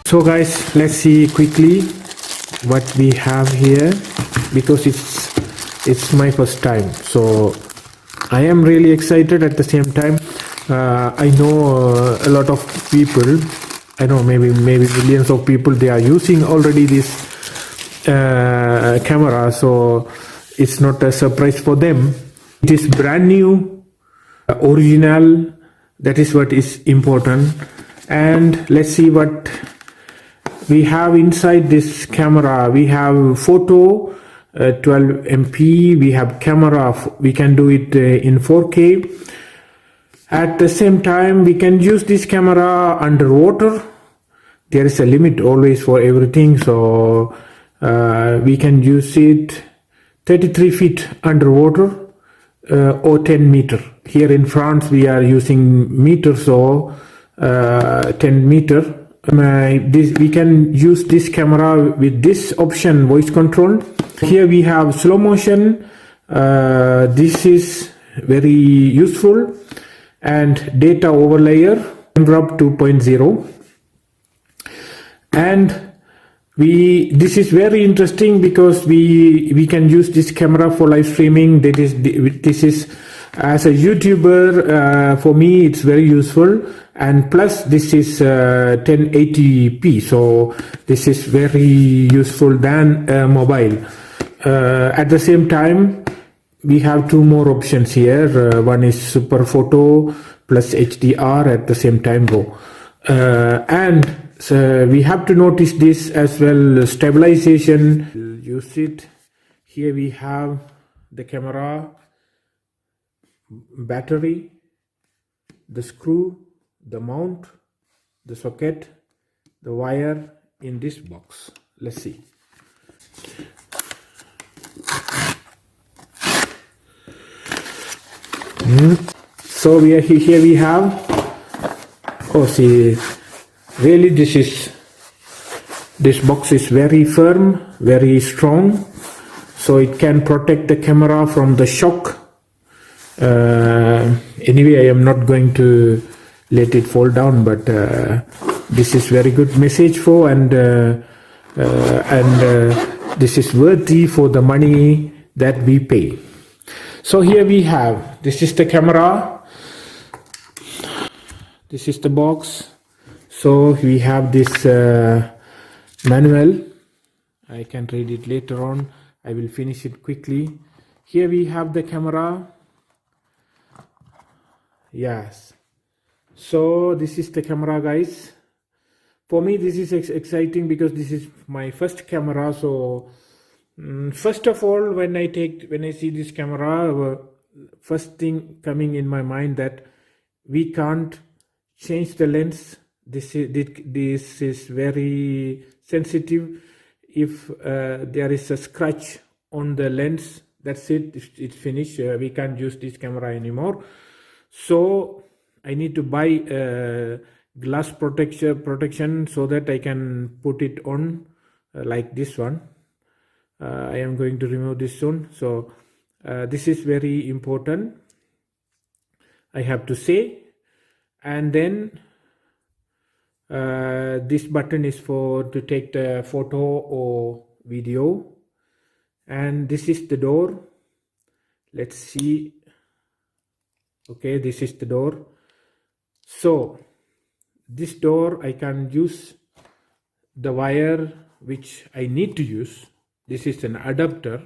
So guys, let's see quickly what we have here, because it's my first time, so I am really excited. At the same time, I know a lot of people, I know maybe millions of people, they are using already this camera, so it's not a surprise for them. It is brand new, original. That is what is important. And let's see what we have inside this camera. We have photo 12 MP, we have camera, we can do it in 4K. At the same time, we can use this camera underwater. There is a limit always for everything, so we can use it 33 feet underwater or 10 meter. Here in France we are using meters, so 10 meter. We can use this camera with this option, voice control. Here we have slow motion. This is very useful. And data overlayer, drop 2.0. And this is very interesting because we can use this camera for live streaming. This is as a YouTuber, for me it's very useful. And plus this is 1080p, so this is very useful than mobile. At the same time, we have two more options here. One is super photo plus HDR at the same time go. And so we have to notice this as well, stabilization. We'll use it. Here we have the camera, battery, the screw, the mount, the socket, the wire in this box. Let's see. So here we have, oh, see, really this box is very firm, very strong, so it can protect the camera from the shock. Anyway, I am not going to let it fall down, but this is very good message for, and this is worthy for the money that we pay. So here we have, this is the camera, this is the box. So we have this manual. I can read it later on. I will finish it quickly. Here we have the camera. Yes. So this is the camera, guys. For me this is exciting because this is my first camera. So first of all, when I see this camera, first thing coming in my mind that we can't change the lens. This is very sensitive. If there is a scratch on the lens, that's it, it's finished. We can't use this camera anymore. So I need to buy glass protection so that I can put it on like this one. I am going to remove this soon. So this is very important, I have to say. And then this button is to take the photo or video. And this is the door. Let's see. Okay, this is the door. So this door, I can use the wire which I need to use. This is an adapter.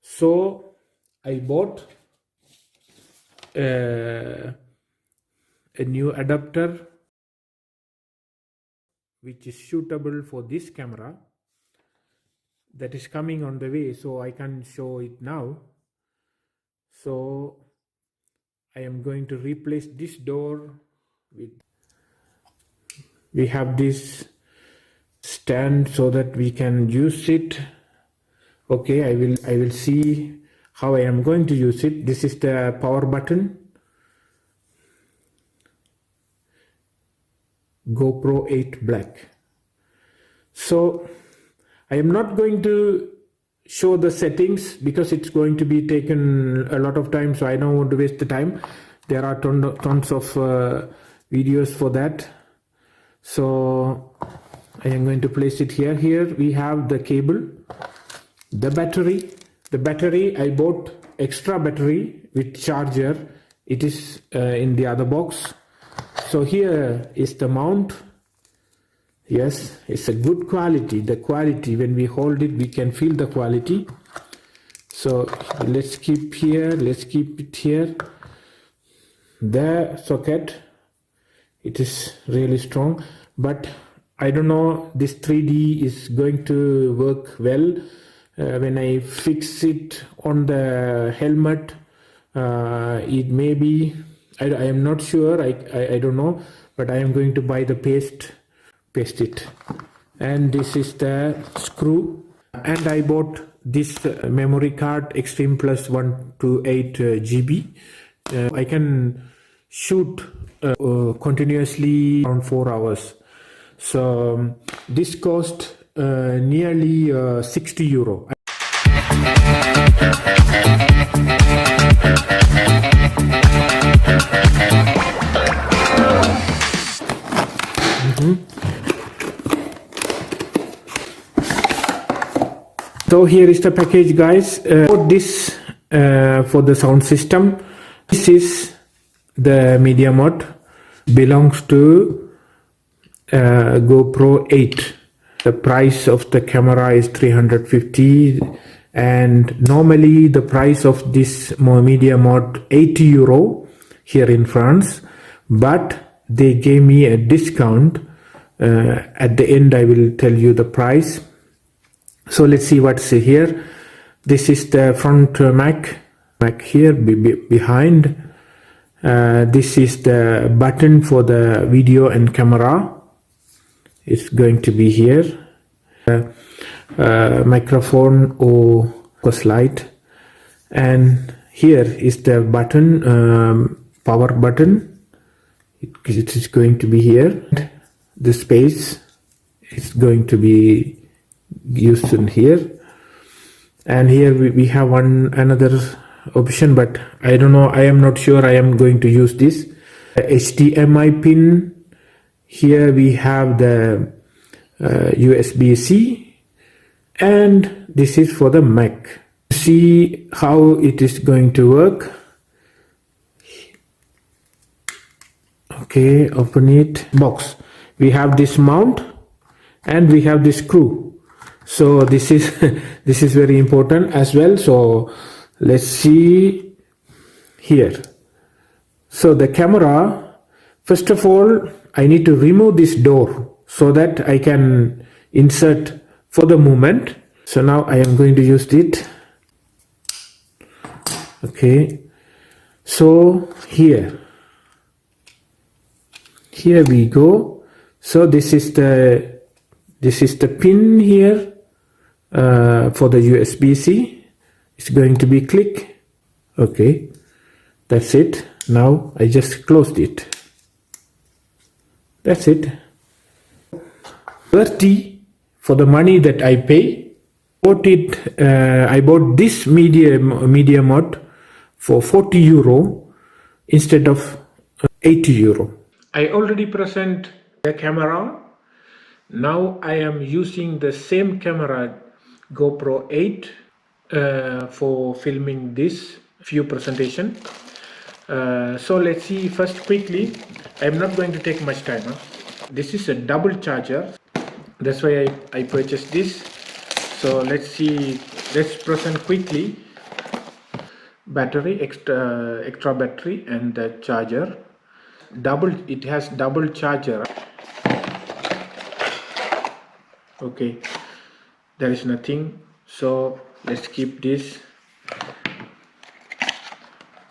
So I bought a new adapter which is suitable for this camera. That is coming on the way, so I can show it now. So I am going to replace this door with, we have this stand so that we can use it. Okay, I will see how I am going to use it. This is the power button. GoPro 8 Black. So I am not going to show the settings because it's going to be taken a lot of time, so I don't want to waste the time. There are tons of videos for that. So I am going to place it here. Here we have the cable, the battery. I bought extra battery with charger. It is in the other box. So here is the mount. Yes, it's a good quality. The quality, when we hold it, we can feel the quality. So let's keep it here. The socket, it is really strong, but I don't know this 3D is going to work well. When I fix it on the helmet, it may be, I am not sure, I don't know, but I am going to buy the paste it. And this is the screw, and I bought this memory card Extreme Plus 128 GB. I can shoot continuously around 4 hours. So this cost nearly €60. So here is the package, guys. Bought this for the sound system. This is the media mod, belongs to GoPro 8. The price of the camera is 350, and normally the price of this media mod €80 here in France, but they gave me a discount. At the end I will tell you the price. So let's see what's here. This is the front Mac here behind. This is the button for the video and camera. It's going to be here. Microphone or focus light. And here is the button, power button. It is going to be here. The space is going to be used in here. And here we have another option, but I don't know, I am not sure I am going to use this. HDMI pin. Here we have the USB-C, and this is for the Mac. See how it is going to work. Okay, open it. Box. We have this mount and we have this screw. So this is this is very important as well. So let's see here. So the camera, first of all, I need to remove this door so that I can insert for the movement. So now I am going to use it. Okay. So here we go. So this is the pin here for the USB-C. It's going to be click. Okay, that's it. Now I just closed it. That's it. 30 for the money that I pay. I bought this media mod for €40 instead of €80. I already present the camera. Now I am using the same camera, GoPro 8, for filming this few presentation. So let's see first quickly. I'm not going to take much time. This is a double charger. That's why I purchased this. So let's see. Let's present quickly. Battery, extra battery, and the charger. It has double charger. Okay, there is nothing, so let's keep this.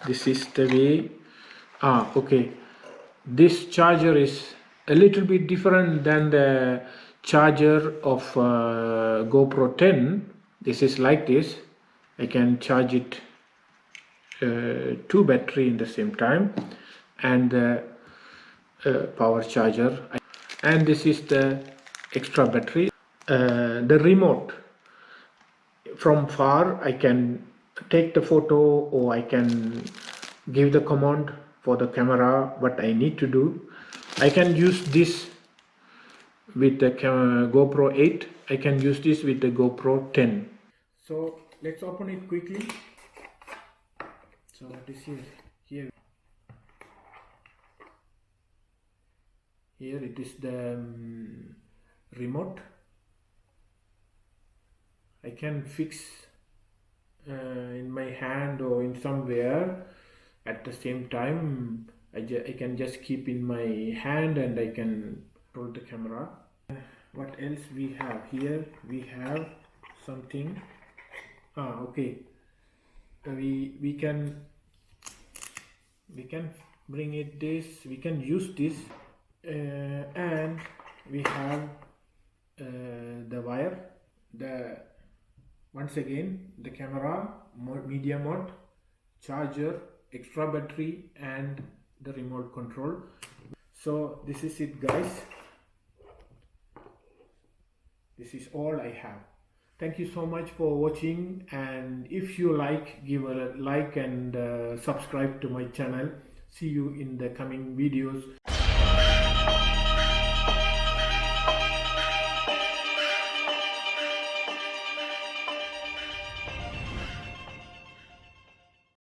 This is the way. Okay, this charger is a little bit different than the charger of GoPro 10. This is like this. I can charge it two battery in the same time, and the power charger. And this is the extra battery. The remote, from far I can take the photo, or I can give the command for the camera what I need to do. I can use this with the GoPro 8. I can use this with the GoPro 10. So let's open it quickly. So what is here it is the remote. I can fix in my hand or in somewhere at the same time. I can just keep in my hand and I can control the camera. What else we have here? We have something. Okay. We can bring it this. We can use this, and we have the wire. Once again the camera, media mode, charger, extra battery, and the remote control. So this is it, guys. This is all I have. Thank you so much for watching, and if you like, give a like and subscribe to my channel. See you in the coming videos.